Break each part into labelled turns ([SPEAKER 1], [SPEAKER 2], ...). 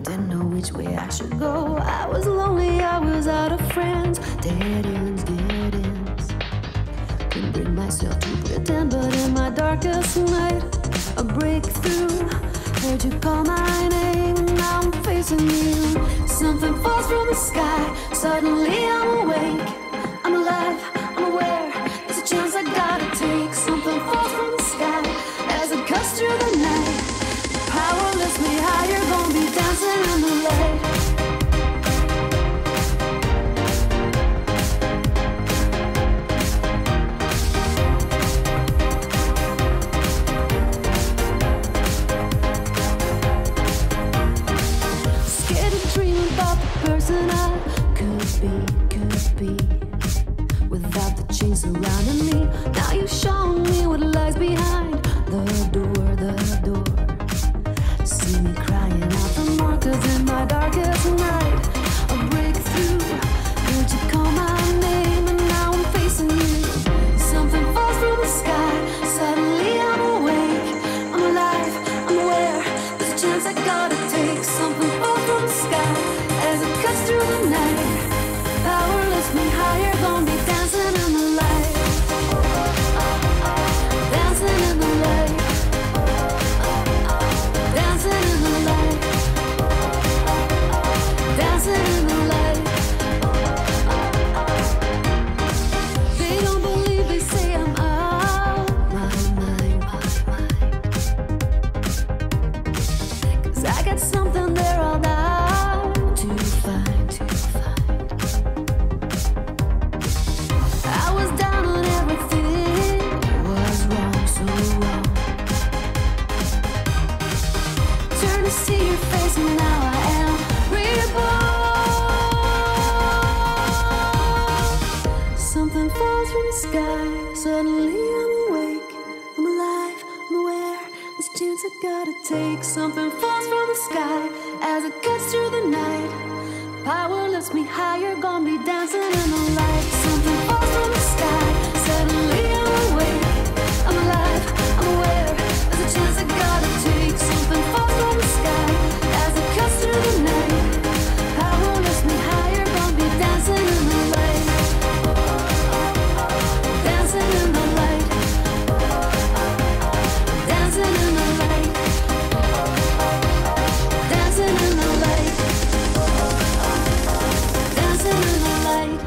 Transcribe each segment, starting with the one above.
[SPEAKER 1] didn't know which way I should go. I was lonely, I was out of friends. Dead ends, dead ends. Couldn't bring myself to pretend, but in my darkest night, a breakthrough. Heard you call my name, and now I'm facing you. Something falls from the sky, suddenly I'm awake. I'm alive, I'm aware, there's a chance I gotta take. Something falls from the sky as it cuts through the night. Power lifts me higher, gonna be dancing in the light. Scared to dream about the person I could be. Without the chains surrounding me, now you've shown me what lies behind the door, the door. See me crying out for more, 'cause in my darkest night, a breakthrough. Heard you call my name, and now I'm facing you. Something falls from the sky, suddenly I'm awake. I'm alive, I'm aware, there's a chance I gotta take. Something falls from the sky as it cuts through the night. Power lifts me higher, gonna be dancing in the light. Dancing in the light. Dancing in the light. Dancing in the light. They don't believe, they say I'm out my mind. 'Cause I got something they're all out to find. I was down on everything, was wrong, so wrong. Turn to see your face, and now I am reborn. Something falls from the sky, suddenly I'm awake. I'm alive, I'm aware, this chance I gotta take. Something falls from the sky as it cuts through the night. Power lifts me higher, gonna be dancing in the light. Something falls from the sky, suddenly I'm awake. I'm alive, I'm aware, there's a chance I gotta take. Something falls from the sky as it cuts through the night. Power lifts me higher, gonna be dancing in the light. Dancing in the light. Dancing in the light. Dancing in the light. Dancing in the light.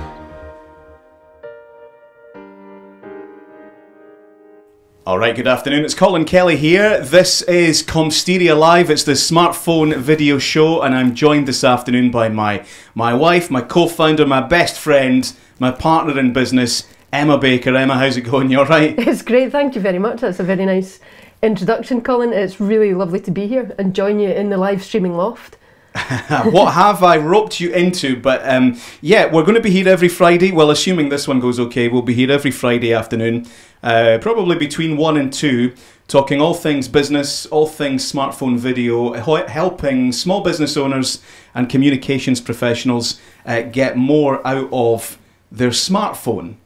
[SPEAKER 2] Alright, good afternoon. It's Colin Kelly here. This is Comsteria Live. It's the smartphone video show, and I'm joined this afternoon by my wife, my co-founder, my best friend, my partner in business, Emma Baker. Emma, how's it going? You alright?
[SPEAKER 3] It's great, thank you very much. That's a very nice introduction, Colin. It's really lovely to be here and join you in the live streaming loft.
[SPEAKER 2] What have I roped you into? But yeah, we're going to be here every Friday. Well, assuming this one goes okay, we'll be here every Friday afternoon, probably between 1 and 2, talking all things business, all things smartphone video, helping small business owners and communications professionals get more out of their smartphone.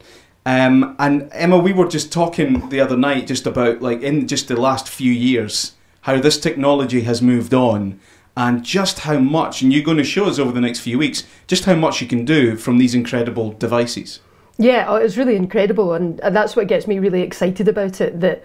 [SPEAKER 2] And Emma, we were just talking the other night just about, like, in just the last few years, how this technology has moved on, and just how much, and you're going to show us over the next few weeks, just how much you can do from these incredible devices.
[SPEAKER 3] Yeah, oh, it's really incredible, and that's what gets me really excited about it, that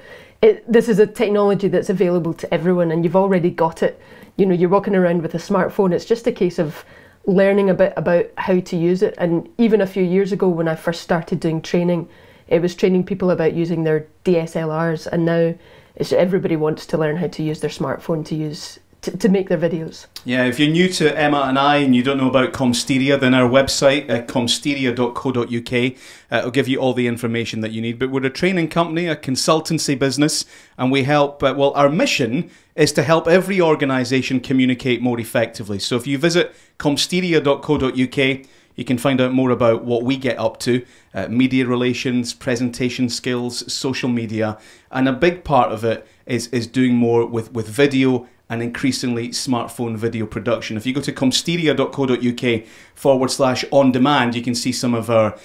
[SPEAKER 3] this is a technology that's available to everyone, and you've already got it. You know, you're walking around with a smartphone. It's just a case of learning a bit about how to use it. And even a few years ago, when I first started doing training, it was training people about using their DSLRs, and now everybody wants to learn how to use their smartphone to make their videos.
[SPEAKER 2] Yeah, if you're new to Emma and I and you don't know about Comsteria, then our website, comsteria.co.uk, will give you all the information that you need. But we're a training company, a consultancy business, and we help, well, our mission is to help every organisation communicate more effectively. So if you visit comsteria.co.uk, you can find out more about what we get up to, media relations, presentation skills, social media, and a big part of it is doing more with video and increasingly smartphone video production. If you go to comsteria.co.uk/on-demand, you can see some of our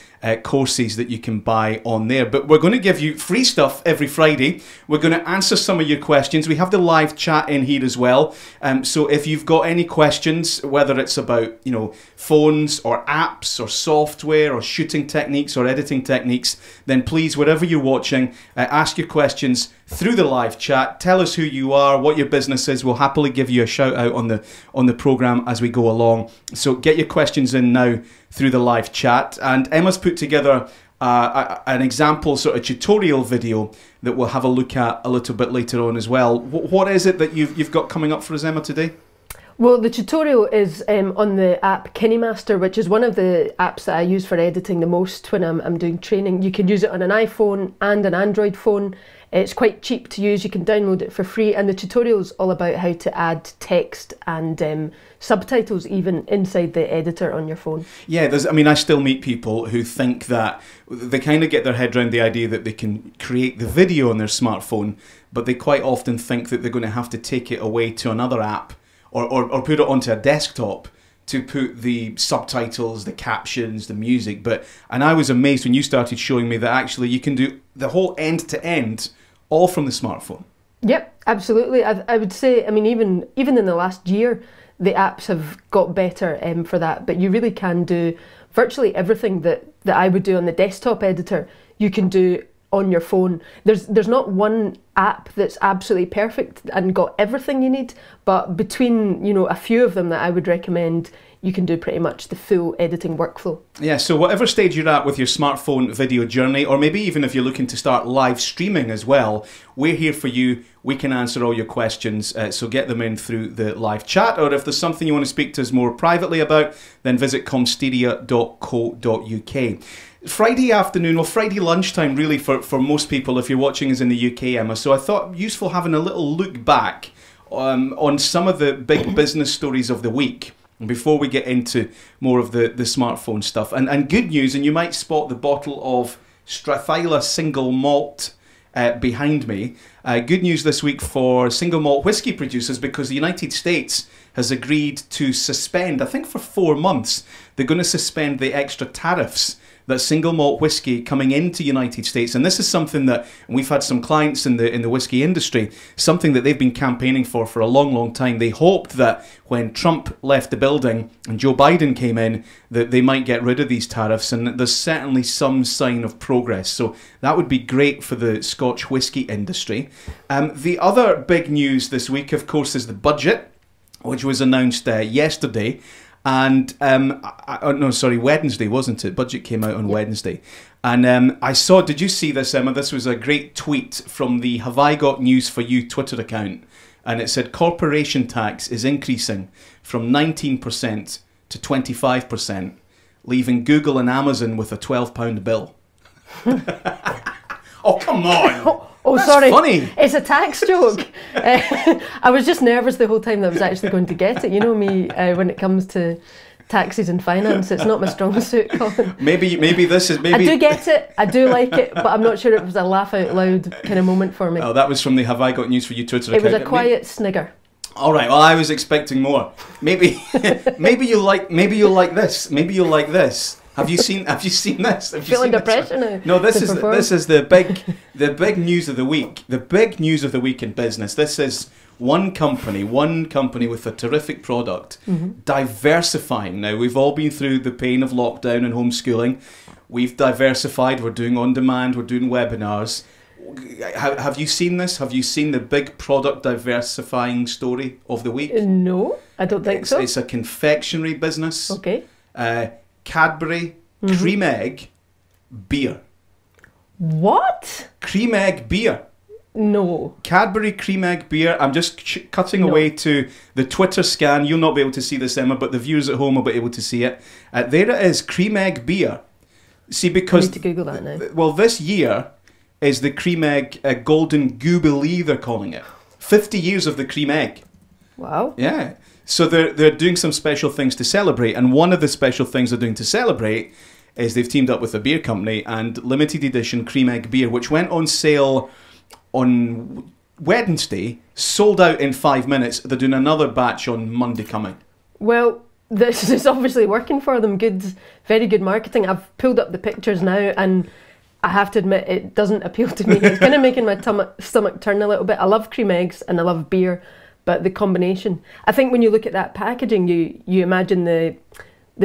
[SPEAKER 2] courses that you can buy on there. But we're going to give you free stuff every Friday. We're going to answer some of your questions. We have the live chat in here as well. So if you've got any questions, whether it's about, you know, phones or apps or software or shooting techniques or editing techniques, then please, wherever you're watching, ask your questions through the live chat. Tell us who you are, what your business is. We'll happily give you a shout out on the program as we go along. So get your questions in now through the live chat. And Emma's put together an example sort of tutorial video that we'll have a look at a little bit later on as well. What is it that you've got coming up for us, Emma, today?
[SPEAKER 3] Well, the tutorial is on the app KineMaster, which is one of the apps that I use for editing the most when I'm doing training. You can use it on an iPhone and an Android phone. It's quite cheap to use. You can download it for free, and the tutorial is all about how to add text and subtitles even inside the editor on your phone. Yeah,
[SPEAKER 2] I still meet people who think that they kind of get their head around the idea that they can create the video on their smartphone, but they quite often think that they're going to have to take it away to another app or put it onto a desktop to put the subtitles, the captions, the music. And I was amazed when you started showing me that actually you can do the whole end-to-end all from the smartphone.
[SPEAKER 3] Yep, absolutely. I would say, even in the last year, the apps have got better for that, but you really can do virtually everything that I would do on the desktop editor, you can do on your phone. There's not one app that's absolutely perfect and got everything you need, but between, you know, a few of them that I would recommend, you can do pretty much the full editing workflow. Yeah,
[SPEAKER 2] so whatever stage you're at with your smartphone video journey, or maybe even if you're looking to start live streaming as well, we're here for you. We can answer all your questions, so get them in through the live chat, or if there's something you want to speak to us more privately about, then visit comsteria.co.uk. Friday afternoon, or Friday lunchtime really for most people if you're watching us in the UK, Emma, so I thought useful having a little look back on some of the big business stories of the week before we get into more of the smartphone stuff. And good news, and you might spot the bottle of Strathyla single malt behind me. Good news this week for single malt whiskey producers, because the United States has agreed to suspend, I think for 4 months, they're going to suspend the extra tariffs that single malt whiskey coming into the United States. And this is something that we've had some clients in the whiskey industry, something that they've been campaigning for a long, long time. They hoped that when Trump left the building and Joe Biden came in, that they might get rid of these tariffs, and there's certainly some sign of progress. So that would be great for the Scotch whiskey industry. The other big news this week, of course, is the budget, which was announced yesterday. And Wednesday, wasn't it? Budget came out on Wednesday. And I saw, did you see this, Emma? This was a great tweet from the Have I Got News For You Twitter account. And it said corporation tax is increasing from 19% to 25%, leaving Google and Amazon with a £12 bill. Oh, come on!
[SPEAKER 3] Oh,
[SPEAKER 2] That's
[SPEAKER 3] sorry.
[SPEAKER 2] Funny.
[SPEAKER 3] It's a tax joke. I was just nervous the whole time that I was actually going to get it. You know me, when it comes to taxes and finance, it's not my strong suit, Colin.
[SPEAKER 2] Maybe this is...
[SPEAKER 3] I do get it, I do like it, but I'm not sure it was a laugh out loud kind of moment for me.
[SPEAKER 2] Oh, that was from the Have I Got News For You Twitter account.
[SPEAKER 3] It was a quiet snigger.
[SPEAKER 2] All right, well, I was expecting more. Maybe you'll like this. Maybe you'll like this. Have you seen this?
[SPEAKER 3] Feeling depression now?
[SPEAKER 2] No, this is the big news of the week. The big news of the week in business. This is one company with a terrific product, diversifying. Now, we've all been through the pain of lockdown and homeschooling. We've diversified. We're doing on demand. We're doing webinars. Have you seen this? Have you seen the big product diversifying story of the week?
[SPEAKER 3] No, I don't think so.
[SPEAKER 2] It's a confectionery business.
[SPEAKER 3] Okay.
[SPEAKER 2] Cadbury Cream Egg beer.
[SPEAKER 3] What?
[SPEAKER 2] Cream Egg beer.
[SPEAKER 3] No.
[SPEAKER 2] Cadbury Cream Egg beer. I'm just cutting away to the Twitter scan. You'll not be able to see this, Emma, but the viewers at home will be able to see it. There it is, Cream Egg beer. See, because...
[SPEAKER 3] I need to Google that now.
[SPEAKER 2] Well, this year is the Cream Egg Golden Jubilee, they're calling it. 50 years of the Cream Egg.
[SPEAKER 3] Wow.
[SPEAKER 2] Yeah. So they're doing some special things to celebrate, and one of the special things they're doing to celebrate is they've teamed up with a beer company and limited edition Cream Egg beer, which went on sale on Wednesday, sold out in 5 minutes. They're doing another batch on Monday coming.
[SPEAKER 3] Well, this is obviously working for them. Good, very good marketing. I've pulled up the pictures now, and I have to admit it doesn't appeal to me. It's kind of making my stomach turn a little bit. I love cream eggs and I love beer, but the combination. I think when you look at that packaging, you imagine the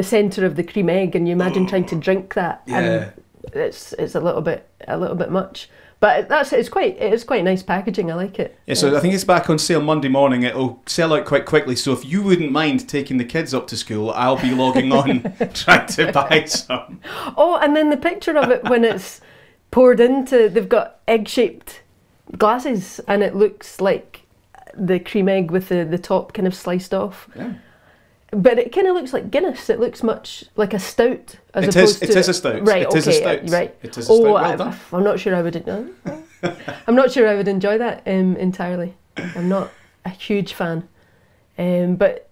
[SPEAKER 3] centre of the cream egg, and you imagine trying to drink that, and it's a little bit much. But it is quite nice packaging. I like it.
[SPEAKER 2] Yeah, so I think it's back on sale Monday morning. It'll sell out quite quickly. So if you wouldn't mind taking the kids up to school, I'll be logging on trying to buy some.
[SPEAKER 3] Oh, and then the picture of it when it's poured into, they've got egg-shaped glasses, and it looks like the cream egg with the top kind of sliced off. Yeah. But it kind of looks like Guinness. It looks much like a stout as opposed to...
[SPEAKER 2] It is a stout.
[SPEAKER 3] Right,
[SPEAKER 2] it is a stout.
[SPEAKER 3] Right.
[SPEAKER 2] It is a stout. Well done.
[SPEAKER 3] I'm not sure I would... I'm not sure I would enjoy that entirely. I'm not a huge fan. But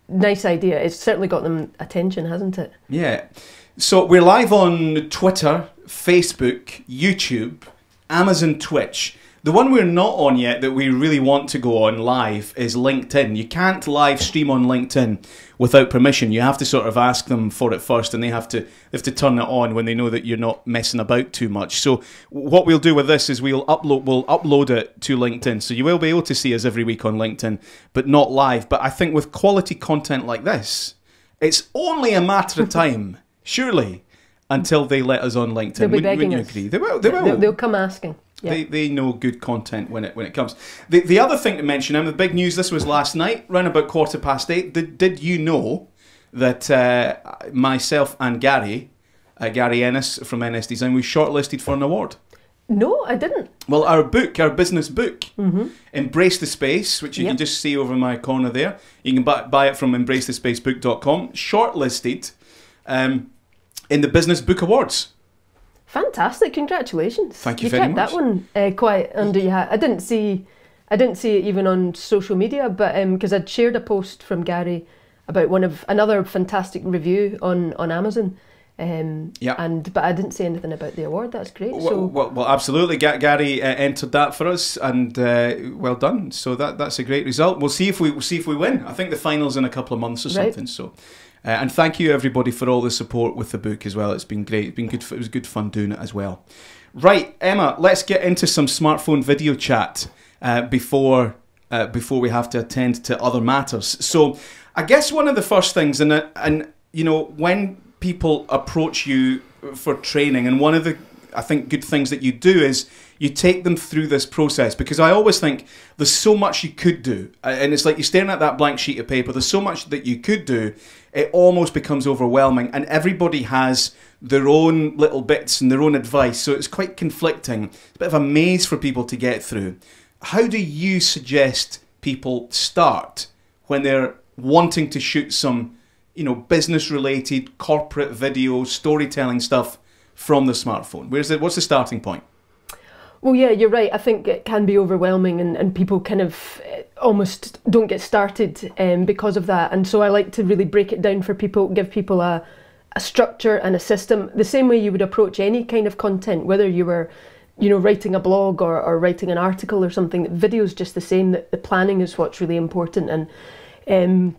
[SPEAKER 3] nice idea. It's certainly got them attention, hasn't it?
[SPEAKER 2] Yeah. So we're live on Twitter, Facebook, YouTube, Amazon, Twitch. The one we're not on yet that we really want to go on live is LinkedIn. You can't live stream on LinkedIn without permission. You have to sort of ask them for it first, and they have to turn it on when they know that you're not messing about too much. So what we'll do with this is we'll upload it to LinkedIn. So you will be able to see us every week on LinkedIn, but not live. But I think with quality content like this, it's only a matter of time, surely, until they let us on LinkedIn.
[SPEAKER 3] They'll be begging
[SPEAKER 2] wouldn't you agree? They will. They will.
[SPEAKER 3] They'll come asking. Yeah.
[SPEAKER 2] They know good content when it comes. The other thing to mention, the big news, this was last night, round about 8:15. Did you know that myself and Gary Ennis from NS Design, we shortlisted for an award?
[SPEAKER 3] No, I didn't.
[SPEAKER 2] Well, our business book, Embrace the Space, which you can just see over my corner there. You can buy it from embracethespacebook.com. Shortlisted in the Business Book Awards.
[SPEAKER 3] Fantastic! Congratulations.
[SPEAKER 2] Thank you very much.
[SPEAKER 3] You kept that one quite under your hat. I didn't see it even on social media, but because I'd shared a post from Gary about another fantastic review on Amazon. But I didn't say anything about the award. That's great.
[SPEAKER 2] Well, absolutely. Gary entered that for us, and well done. So that's a great result. We'll see if we win. I think the final's in a couple of months or something. So. And thank you everybody for all the support with the book as well. It's been great. It's been good. It was good fun doing it as well. Right, Emma, let's get into some smartphone video chat before we have to attend to other matters. So, I guess one of the first things, and you know, when people approach you for training, and one of the I think good things that you do is you take them through this process, because I always think there's so much you could do, and it's like you're staring at that blank sheet of paper. There's so much that you could do. It almost becomes overwhelming, and everybody has their own little bits and their own advice, so it's quite conflicting. It's a bit of a maze for people to get through. How do you suggest people start when they're wanting to shoot some, you know, business-related corporate video storytelling stuff from the smartphone? What's the starting point?
[SPEAKER 3] Well, yeah, you're right. I think it can be overwhelming, and people kind of almost don't get started because of that. And so I like to really break it down for people, give people a structure and a system, the same way you would approach any kind of content, whether you were, you know, writing a blog or writing an article or something. Video is just the same. That the planning is what's really important. And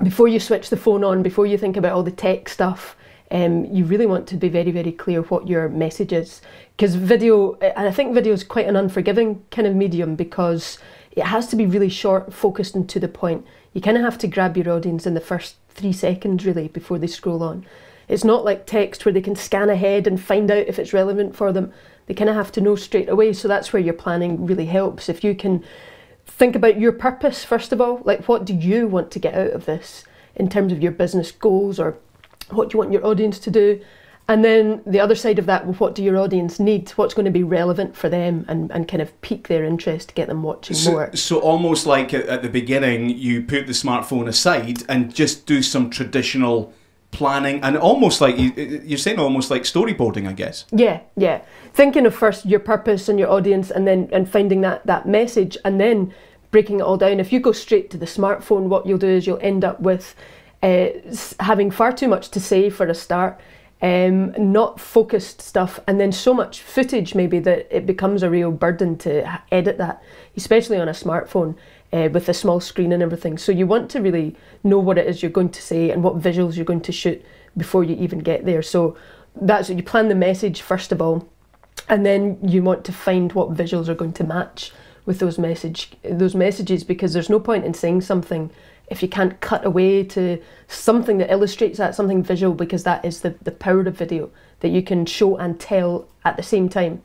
[SPEAKER 3] before you switch the phone on, before you think about all the tech stuff, you really want to be very, very clear what your message is. Because video, and I think video is quite an unforgiving kind of medium, because it has to be really short, focused and to the point. You kind of have to grab your audience in the first 3 seconds really before they scroll on. It's not like text where they can scan ahead and find out if it's relevant for them. They kind of have to know straight away. So that's where your planning really helps. If you can think about your purpose, first of all, like what do you want to get out of this in terms of your business goals, or what do you want your audience to do? And then the other side of that, well, what do your audience need? What's going to be relevant for them, and kind of pique their interest to get them watching more. So
[SPEAKER 2] almost like at the beginning, you put the smartphone aside and just do some traditional planning, and almost like, you're saying almost like storyboarding, I guess. Yeah.
[SPEAKER 3] Thinking of first your purpose and your audience, and finding that message, and then breaking it all down. If you go straight to the smartphone, what you'll do is you'll end up with having far too much to say for a start. not focused stuff, and then so much footage maybe that it becomes a real burden to edit that, especially on a smartphone with a small screen and everything. So you want to really know what it is you're going to say and what visuals you're going to shoot before you even get there. So that's what you plan the message first of all, and then you want to find what visuals are going to match with those messages, because there's no point in saying something if you can't cut away to something that illustrates that, something visual, because that is the power of video, that you can show and tell at the same time.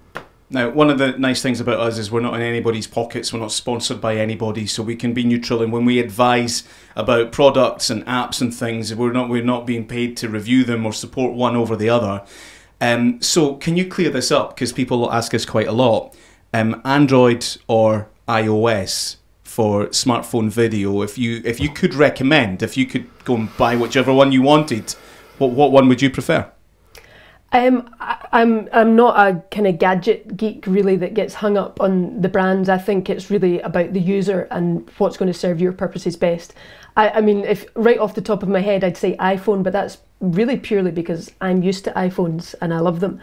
[SPEAKER 2] Now, one of the nice things about us is we're not in anybody's pockets, we're not sponsored by anybody, so we can be neutral, and when we advise about products and apps and things, we're not being paid to review them or support one over the other. So can you clear this up, because people ask us quite a lot, Android or iOS for smartphone video? If you could recommend, if you could go and buy whichever one you wanted, what one would you prefer?
[SPEAKER 3] I'm not a kind of gadget geek really that gets hung up on the brands. I think it's really about the user and what's going to serve your purposes best. I mean, if right off the top of my head I'd say iPhone, but that's really purely because I'm used to iPhones and I love them.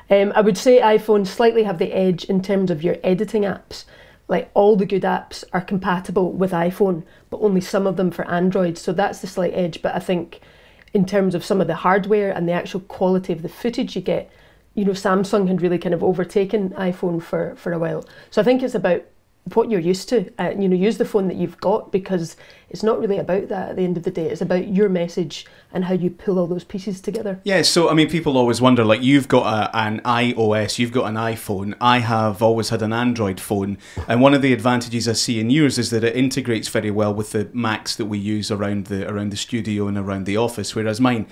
[SPEAKER 3] I would say iPhone slightly have the edge in terms of your editing apps. Like, all the good apps are compatible with iPhone, but only some of them for Android. So that's the slight edge. But I think in terms of some of the hardware and the actual quality of the footage you get, you know, Samsung had really kind of overtaken iPhone for a while. So I think it's about what you're used to. You know, use the phone that you've got, because it's not really about that at the end of the day. It's about your message and how you pull all those pieces together. Yeah,
[SPEAKER 2] so I mean, people always wonder, like, you've got an iOS, you've got an iPhone. I have always had an Android phone, and one of the advantages I see in yours is that it integrates very well with the Macs that we use around the studio and around the office, whereas mine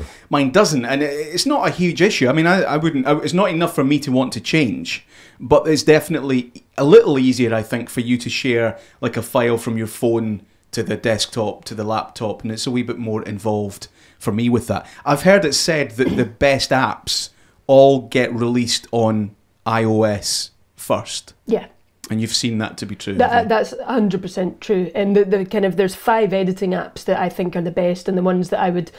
[SPEAKER 2] doesn't, and it's not a huge issue. I mean, I wouldn't. It's not enough for me to want to change, but it's definitely a little easier, I think, for you to share like a file from your phone to the desktop to the laptop, and it's a wee bit more involved for me with that. I've heard it said that the best apps all get released on iOS first.
[SPEAKER 3] Yeah.
[SPEAKER 2] And you've seen that to be true.
[SPEAKER 3] That's 100% true. And the kind of, there's 5 editing apps that I think are the best, and the ones that I would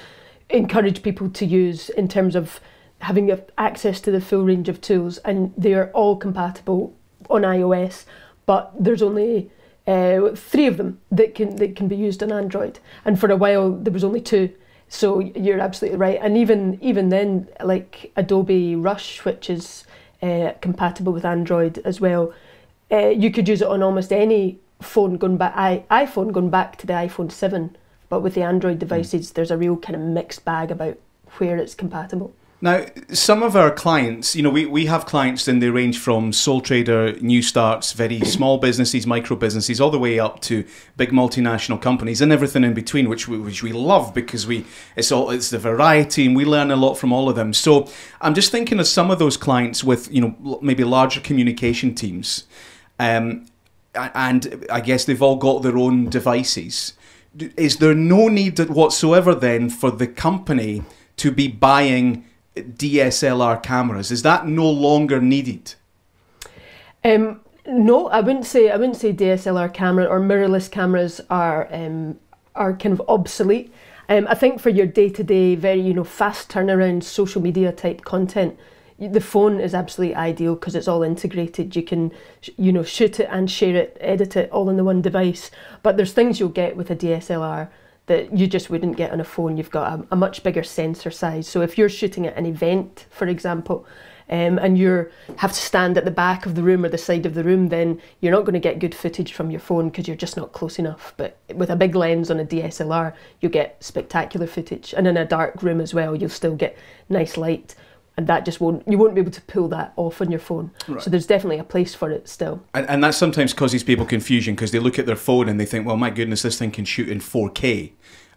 [SPEAKER 3] encourage people to use in terms of having access to the full range of tools, and they are all compatible on iOS, but there's only 3 of them that can be used on Android, and for a while there was only 2. So you're absolutely right. And even then, like Adobe Rush, which is compatible with Android as well, you could use it on almost any phone going back, iPhone going back to the iPhone 7, but with the Android devices there's a real kind of mixed bag about where it's compatible.
[SPEAKER 2] Now, some of our clients, you know, we have clients, and they range from sole trader, new starts, very small businesses, micro businesses, all the way up to big multinational companies and everything in between, which we love, because it's the variety, and we learn a lot from all of them. So I'm just thinking of some of those clients with, you know, maybe larger communication teams, and I guess they've all got their own devices. Is there no need whatsoever then for the company to be buying DSLR cameras? Is that no longer needed?
[SPEAKER 3] No, I wouldn't say DSLR camera or mirrorless cameras are kind of obsolete. I think for your day-to-day, very, you know, fast turnaround social media type content, the phone is absolutely ideal because it's all integrated. You can, you know, shoot it and share it, edit it all on the one device. But there's things you'll get with a DSLR that you just wouldn't get on a phone. You've got a much bigger sensor size. So if you're shooting at an event, for example, and you have to stand at the back of the room or the side of the room, then you're not going to get good footage from your phone because you're just not close enough. But with a big lens on a DSLR, you'll get spectacular footage. And in a dark room as well, you'll still get nice light. And that just you won't be able to pull that off on your phone. Right. So there's definitely a place for it still.
[SPEAKER 2] And that sometimes causes people confusion, because they look at their phone and they think, well, my goodness, this thing can shoot in 4K.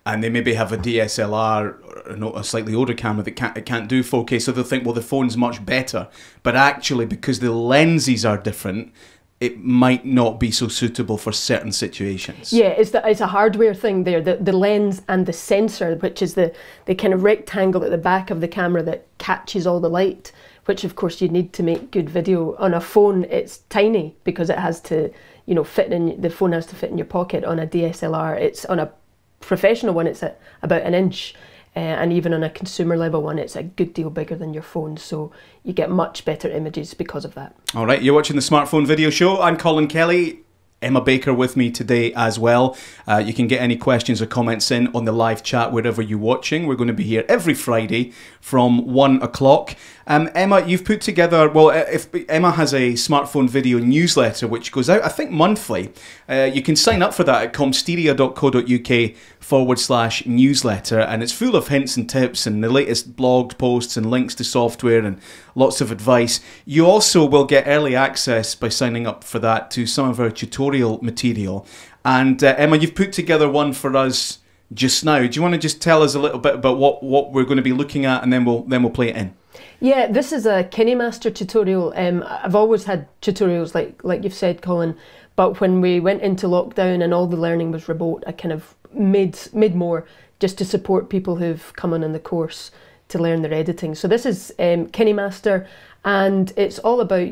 [SPEAKER 2] And they maybe have a DSLR, or a slightly older camera that can't do 4K. So they'll think, well, the phone's much better. But actually, because the lenses are different, it might not be so suitable for certain situations.
[SPEAKER 3] Yeah, it's a hardware thing there. The lens and the sensor, which is the kind of rectangle at the back of the camera that catches all the light, which of course you need to make good video. On a phone, it's tiny because it has to, you know, the phone has to fit in your pocket. On a DSLR, it's on a professional one, it's at about 1 inch. and even on a consumer level one, it's a good deal bigger than your phone, so you get much better images because of that.
[SPEAKER 2] All right, you're watching the Smartphone Video Show. I'm Colin Kelly. Emma Baker with me today as well. You can get any questions or comments in on the live chat wherever you're watching. We're going to be here every Friday from 1 o'clock. Emma, you've put together, well, if Emma has a smartphone video newsletter which goes out, I think, monthly. You can sign up for that at comsteria.co.uk/newsletter, and it's full of hints and tips and the latest blog posts and links to software and lots of advice. You also will get early access by signing up for that to some of our tutorial material. And Emma, you've put together one for us just now. Do you want to just tell us a little bit about what we're going to be looking at, and then we'll play it in?
[SPEAKER 3] Yeah, this is a KineMaster tutorial. I've always had tutorials like you've said, Colin, but when we went into lockdown and all the learning was remote, I kind of made more just to support people who've come on in the course to learn their editing. So this is KineMaster, and it's all about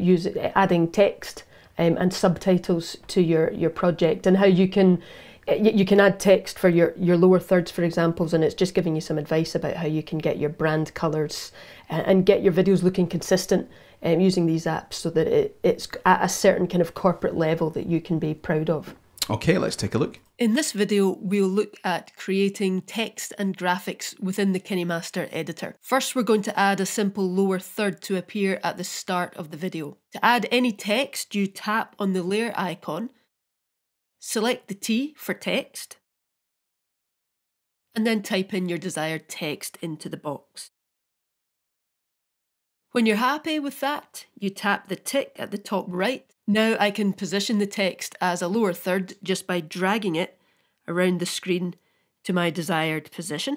[SPEAKER 3] adding text and subtitles to your project, and how you can add text for your lower thirds, for examples, and it's just giving you some advice about how you can get your brand colours and get your videos looking consistent using these apps, so that it's at a certain kind of corporate level that you can be proud of.
[SPEAKER 2] Okay, let's take a look.
[SPEAKER 4] In this video, we'll look at creating text and graphics within the KineMaster editor. First, we're going to add a simple lower third to appear at the start of the video. To add any text, you tap on the layer icon, select the T for text, and then type in your desired text into the box. When you're happy with that, you tap the tick at the top right. Now I can position the text as a lower third just by dragging it around the screen to my desired position.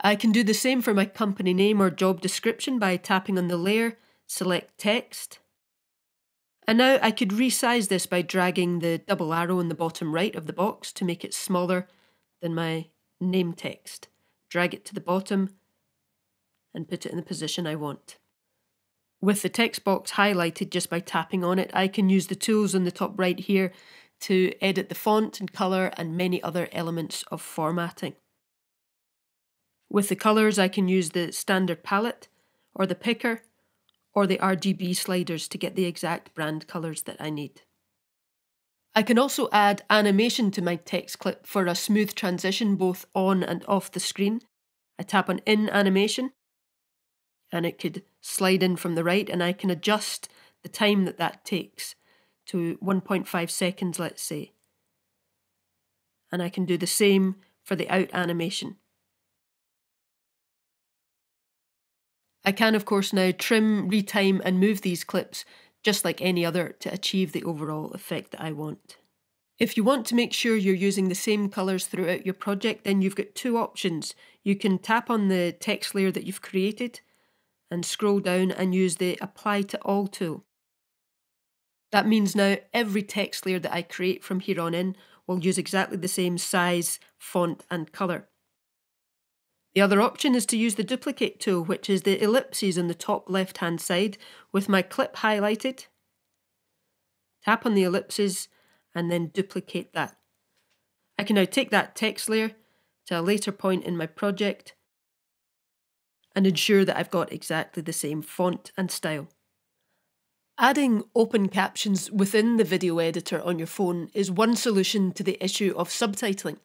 [SPEAKER 4] I can do the same for my company name or job description by tapping on the layer, select text. And now I could resize this by dragging the double arrow in the bottom right of the box to make it smaller than my name text. Drag it to the bottom and put it in the position I want. With the text box highlighted just by tapping on it, I can use the tools on the top right here to edit the font and colour and many other elements of formatting. With the colours, I can use the standard palette or the picker or the RGB sliders to get the exact brand colours that I need. I can also add animation to my text clip for a smooth transition both on and off the screen. I tap on In Animation, and it could slide in from the right, and I can adjust the time that takes to 1.5 seconds, let's say. And I can do the same for the out animation. I can, of course, now trim, retime and move these clips just like any other to achieve the overall effect that I want. If you want to make sure you're using the same colours throughout your project, then you've got two options. You can tap on the text layer that you've created and scroll down and use the Apply to All tool. That means now every text layer that I create from here on in will use exactly the same size, font and colour. The other option is to use the Duplicate tool, which is the ellipses on the top left hand side with my clip highlighted. Tap on the ellipses and then duplicate that. I can now take that text layer to a later point in my project and ensure that I've got exactly the same font and style. Adding open captions within the video editor on your phone is one solution to the issue of subtitling.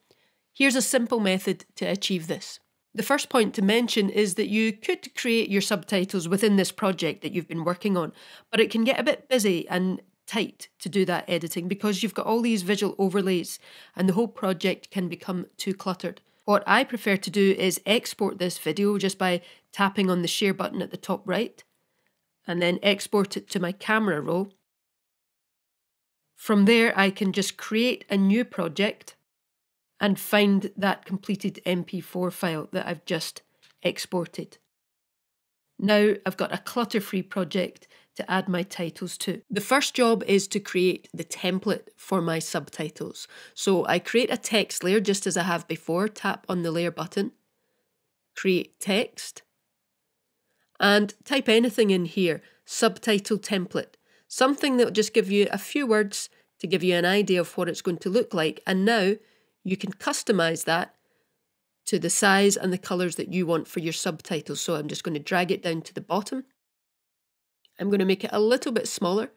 [SPEAKER 4] Here's a simple method to achieve this. The first point to mention is that you could create your subtitles within this project that you've been working on, but it can get a bit busy and tight to do that editing because you've got all these visual overlays and the whole project can become too cluttered. What I prefer to do is export this video just by tapping on the share button at the top right and then export it to my camera roll. From there I can just create a new project and find that completed MP4 file that I've just exported. Now I've got a clutter-free project to add my titles to. The first job is to create the template for my subtitles. So I create a text layer just as I have before, tap on the layer button, create text, and type anything in here, subtitle template, something that will just give you a few words to give you an idea of what it's going to look like. And now you can customize that to the size and the colours that you want for your subtitles. So I'm just going to drag it down to the bottom. I'm going to make it a little bit smaller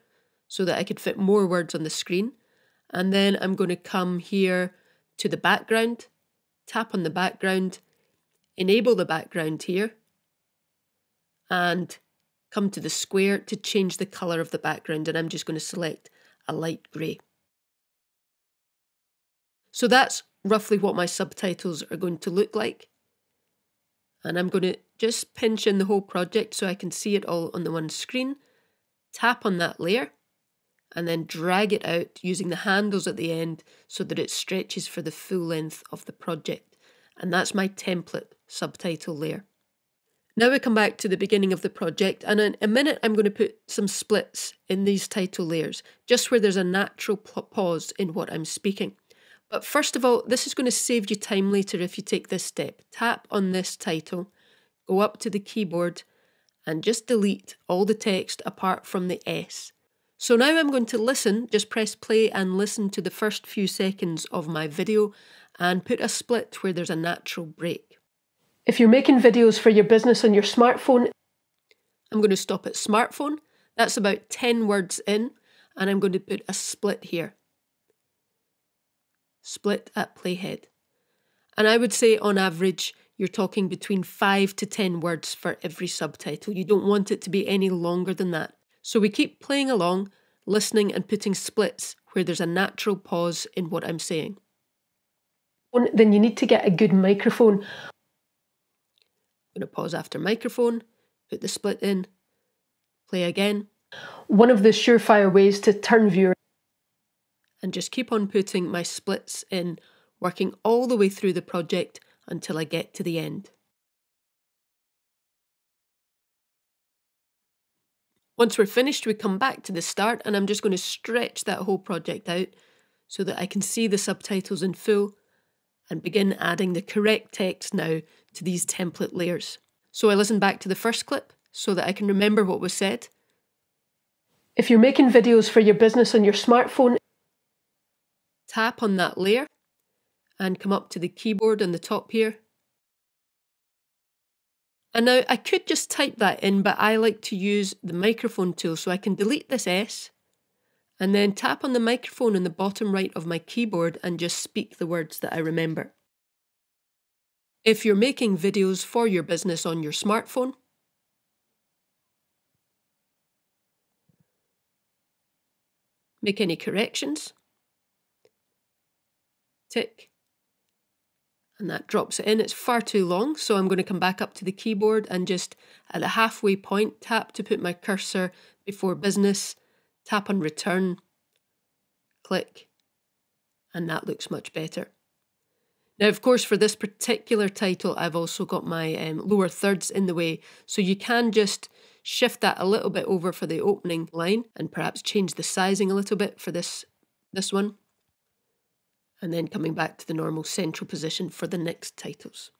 [SPEAKER 4] so that I could fit more words on the screen. And then I'm going to come here to the background, tap on the background, enable the background here, and come to the square to change the colour of the background. And I'm just going to select a light grey. So that's roughly what my subtitles are going to look like. And I'm going to just pinch in the whole project so I can see it all on the one screen. Tap on that layer and then drag it out using the handles at the end so that it stretches for the full length of the project. And that's my template subtitle layer. Now we come back to the beginning of the project, and in a minute I'm going to put some splits in these title layers, just where there's a natural pause in what I'm speaking. But first of all, this is going to save you time later if you take this step. Tap on this title, go up to the keyboard and just delete all the text apart from the S. So now I'm going to listen, just press play and listen to the first few seconds of my video and put a split where there's a natural break.
[SPEAKER 3] If you're making videos for your business on your smartphone,
[SPEAKER 4] I'm going to stop at smartphone. That's about 10 words in, and I'm going to put a split here. Split at playhead. And I would say on average, you're talking between 5 to 10 words for every subtitle. You don't want it to be any longer than that. So we keep playing along, listening and putting splits where there's a natural pause in what I'm saying.
[SPEAKER 3] Then you need to get a good microphone.
[SPEAKER 4] I'm going to pause after microphone, put the split in, play again.
[SPEAKER 3] One of the surefire ways to turn viewers.
[SPEAKER 4] And just keep on putting my splits in, working all the way through the project until I get to the end. Once we're finished, we come back to the start, and I'm just going to stretch that whole project out so that I can see the subtitles in full and begin adding the correct text now to these template layers. So I listen back to the first clip so that I can remember what was said.
[SPEAKER 3] If you're making videos for your business on your smartphone,
[SPEAKER 4] tap on that layer and come up to the keyboard on the top here. And now I could just type that in, but I like to use the microphone tool, so I can delete this S and then tap on the microphone in the bottom right of my keyboard and just speak the words that I remember. If you're making videos for your business on your smartphone, make any corrections, tick, and that drops it in. It's far too long, so I'm going to come back up to the keyboard and just at the halfway point tap to put my cursor before business, tap on return, click, and that looks much better. Now, of course, for this particular title, I've also got my lower thirds in the way, so you can just shift that a little bit over for the opening line and perhaps change the sizing a little bit for this one. And then coming back to the normal central position for the next titles.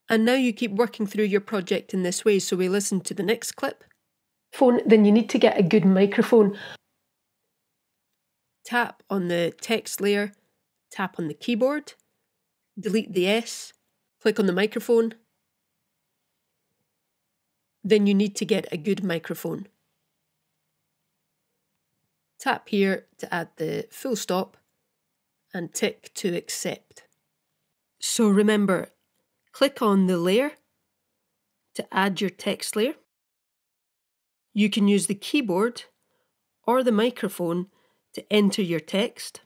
[SPEAKER 4] And now you keep working through your project in this way, so we listen to the next clip.
[SPEAKER 3] Then you need to get a good microphone.
[SPEAKER 4] Tap on the text layer, tap on the keyboard, delete the S, click on the microphone. Then you need to get a good microphone. Tap here to add the full stop and tick to accept. So remember, click on the layer to add your text layer. You can use the keyboard or the microphone to enter your text.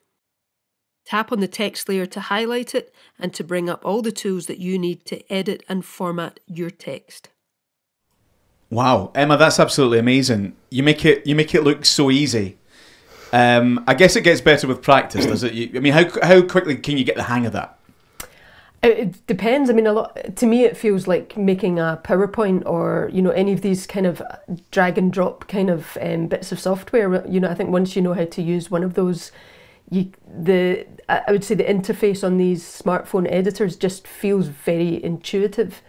[SPEAKER 4] Tap on the text layer to highlight it and to bring up all the tools that you need to edit and format your text.
[SPEAKER 2] Wow, Emma, that's absolutely amazing. You make it look so easy. I guess it gets better with practice, does it? I mean, how quickly can you get the hang of that?
[SPEAKER 3] It depends. I mean, to me, it feels like making a PowerPoint or, any of these kind of drag and drop kind of bits of software. I think once you know how to use one of those, I would say the interface on these smartphone editors just feels very intuitive.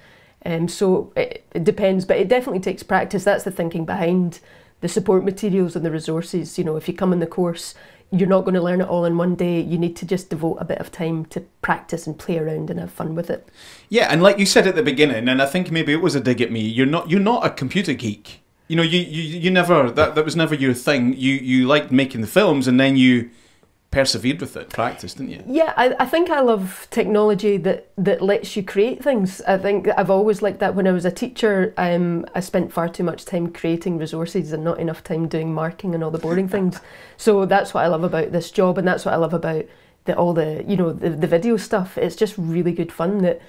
[SPEAKER 3] So it depends, but it definitely takes practice. That's the thinking behind the support materials and the resources. If you come in the course, you're not going to learn it all in one day. You need to just devote a bit of time to practice and play around and have fun with it.
[SPEAKER 2] Yeah, and like you said at the beginning, and I think maybe it was a dig at me, you're not a computer geek. You know, you never, that was never your thing. You liked making the films, and then you persevered with it, practiced, didn't you?
[SPEAKER 3] Yeah, I think I love technology that lets you create things. I think I've always liked that. When I was a teacher, I spent far too much time creating resources and not enough time doing marking and all the boring things. So that's what I love about this job, and that's what I love about all the video stuff. It's just really good fun that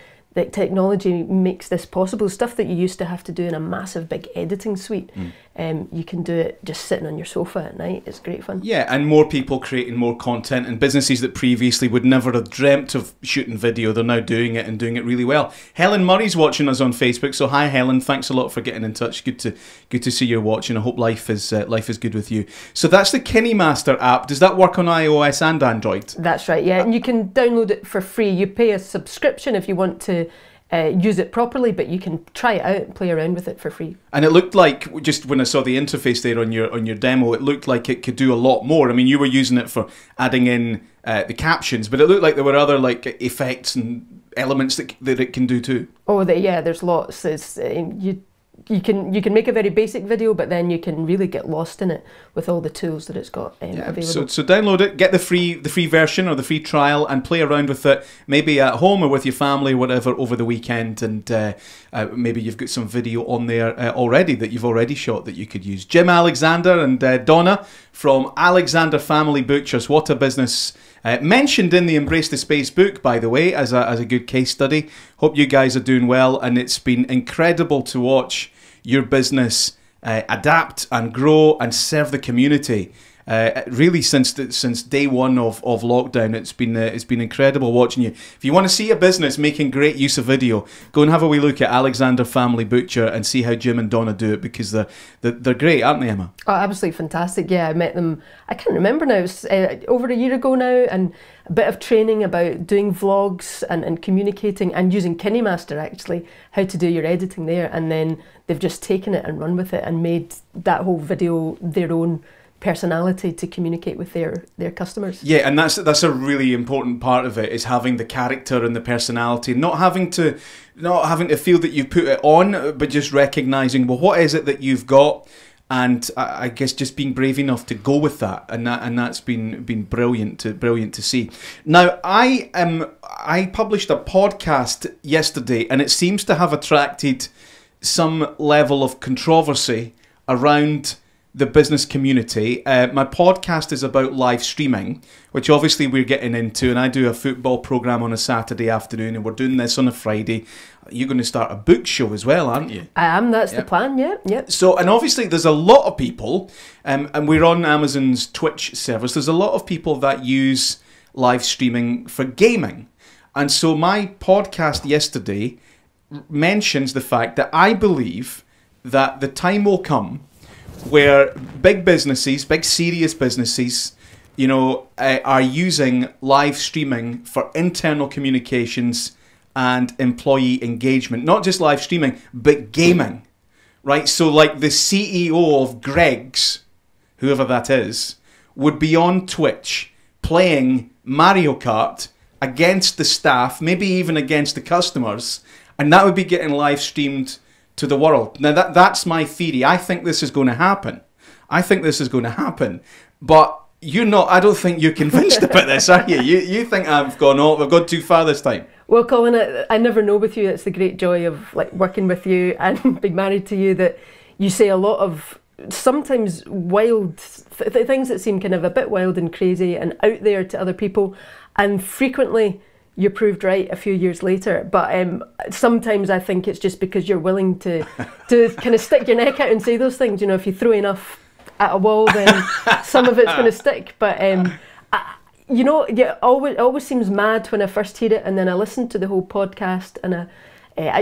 [SPEAKER 3] technology makes this possible. Stuff that you used to have to do in a massive big editing suite, you can do it just sitting on your sofa at night. It's great fun.
[SPEAKER 2] Yeah, and more people creating more content, and businesses that previously would never have dreamt of shooting video, they're now doing it and doing it really well. Helen Murray's watching us on Facebook, so hi Helen, thanks a lot for getting in touch. Good to see you're watching. I hope life is good with you. So that's the KineMaster app. Does that work on iOS and Android?
[SPEAKER 3] That's right, yeah, and you can download it for free. You pay a subscription if you want to use it properly, but you can try it out and play around with it for free. And
[SPEAKER 2] it looked like, just when I saw the interface there on your demo, it looked like it could do a lot more. I mean, you were using it for adding in the captions, but it looked like there were other like effects and elements that it can do too. Oh,
[SPEAKER 3] yeah, there's lots. You can make a very basic video, but then you can really get lost in it with all the tools that it's got available. So
[SPEAKER 2] download it, get the free version or the free trial, and play around with it. Maybe at home or with your family, or whatever, over the weekend. And maybe you've got some video on there already that you've already shot that you could use. Jim Alexander and Donna from Alexander Family Butchers. What a business! Mentioned in the Embrace the Space book, by the way, as a good case study. Hope you guys are doing well, and it's been incredible to watch your business adapt and grow and serve the community. Really, since day one of lockdown, it's been incredible watching you. If you want to see a business making great use of video, go and have a wee look at Alexander Family Butcher and see how Jim and Donna do it, because they're great, aren't they, Emma?
[SPEAKER 3] Oh, absolutely fantastic. Yeah, I met them, I can't remember now, it was over a year ago now, and a bit of training about doing vlogs and communicating and using KineMaster, actually, how to do your editing there, and then they've just taken it and run with it and made that whole video their own personality to communicate with their customers.
[SPEAKER 2] Yeah, and that's a really important part of it, is having the character and the personality, not having to feel that you've put it on, but just recognizing, well, what is it that you've got, and I guess just being brave enough to go with that, and that's been brilliant to see. Now, I published a podcast yesterday, and it seems to have attracted some level of controversy around the business community. My podcast is about live streaming, which obviously we're getting into, and I do a football programme on a Saturday afternoon, and we're doing this on a Friday. You're going to start a book show as well, aren't you?
[SPEAKER 3] I am, that's the plan, yeah.
[SPEAKER 2] So, and obviously there's a lot of people, and we're on Amazon's Twitch service, there's a lot of people that use live streaming for gaming. And so my podcast yesterday mentions the fact that I believe that the time will come where big businesses, big serious businesses, are using live streaming for internal communications and employee engagement. Not just live streaming, but gaming, right? So like the CEO of Greg's, whoever that is, would be on Twitch playing Mario Kart against the staff, maybe even against the customers, and that would be getting live streamed to the world. Now that's my theory. I think this is going to happen. But you're not. I don't think you're convinced about this, are you? You think we've gone too far this time.
[SPEAKER 3] Well, Colin, I never know with you. It's the great joy of like working with you and being married to you, that you say a lot of sometimes wild things that seem kind of a bit wild and crazy and out there to other people, and frequently you're proved right a few years later. But sometimes I think it's just because you're willing to kind of stick your neck out and say those things. If you throw enough at a wall, then some of it's going to stick. But it always seems mad when I first hear it, and then I listened to the whole podcast, and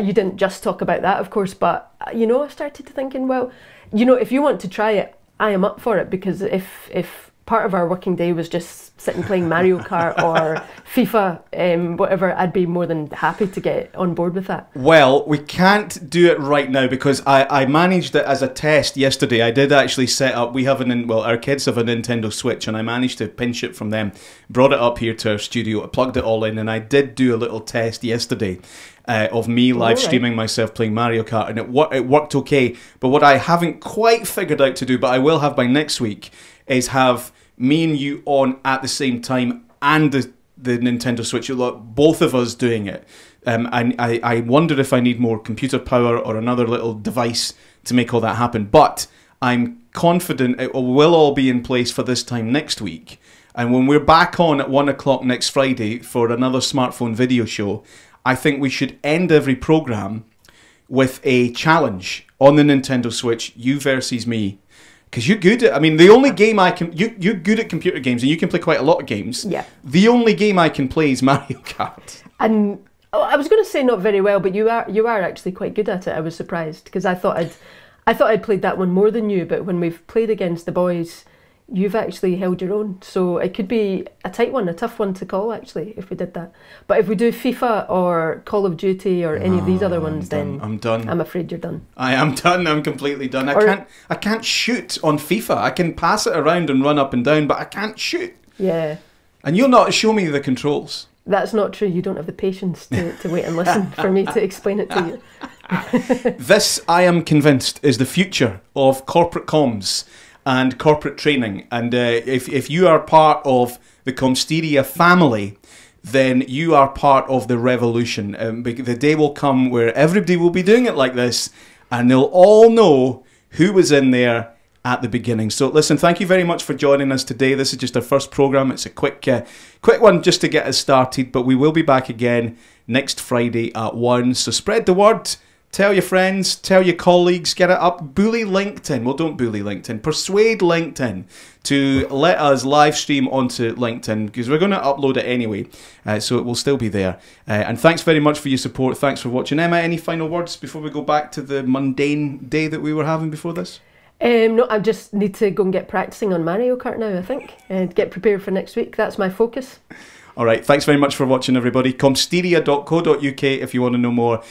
[SPEAKER 3] you didn't just talk about that, of course, but I started to thinking, well, if you want to try it, I am up for it, because if part of our working day was just sitting playing Mario Kart or FIFA, whatever, I'd be more than happy to get on board with that.
[SPEAKER 2] Well, we can't do it right now because I managed it as a test yesterday. I did actually set up, our kids have a Nintendo Switch, and I managed to pinch it from them, brought it up here to our studio, I plugged it all in, and I did do a little test yesterday of me live streaming myself playing Mario Kart, and it worked okay. But what I haven't quite figured out to do, but I will have by next week, is have me and you on at the same time and the Nintendo Switch, both of us doing it. And I wonder if I need more computer power or another little device to make all that happen. But I'm confident it will all be in place for this time next week. And when we're back on at 1 o'clock next Friday for another smartphone video show, I think we should end every program with a challenge on the Nintendo Switch, you versus me. Because you're good at, I mean, the only game I can, you're good at computer games and you can play quite a lot of games.
[SPEAKER 3] Yeah.
[SPEAKER 2] The only game I can play is Mario Kart.
[SPEAKER 3] And I was going to say not very well, but you are actually quite good at it. I was surprised because I thought I'd played that one more than you, but when we've played against the boys, you've actually held your own. So it could be a tight one, a tough one to call actually, if we did that. But if we do FIFA or Call of Duty or any of these other ones, then
[SPEAKER 2] I'm done.
[SPEAKER 3] I'm afraid you're done.
[SPEAKER 2] I am done. I'm completely done. I can't shoot on FIFA. I can pass it around and run up and down, but I can't shoot.
[SPEAKER 3] Yeah.
[SPEAKER 2] And you'll not show me the controls.
[SPEAKER 3] That's not true. You don't have the patience to wait and listen for me to explain it to you.
[SPEAKER 2] This, I am convinced, is the future of corporate comms and corporate training. And if you are part of the Comsteria family, then you are part of the revolution. The day will come where everybody will be doing it like this, and they'll all know who was in there at the beginning. So listen, thank you very much for joining us today. This is just our first program. It's a quick one just to get us started, but we will be back again next Friday at 1. So spread the word. Tell your friends, tell your colleagues, get it up, bully LinkedIn. Well, don't bully LinkedIn. Persuade LinkedIn to let us live stream onto LinkedIn because we're going to upload it anyway, so it will still be there. And thanks very much for your support. Thanks for watching. Emma, any final words before we go back to the mundane day that we were having before this?
[SPEAKER 3] No, I just need to go and get practicing on Mario Kart now, I think, and get prepared for next week. That's my focus.
[SPEAKER 2] All right, thanks very much for watching, everybody. Comsteria.co.uk if you want to know more.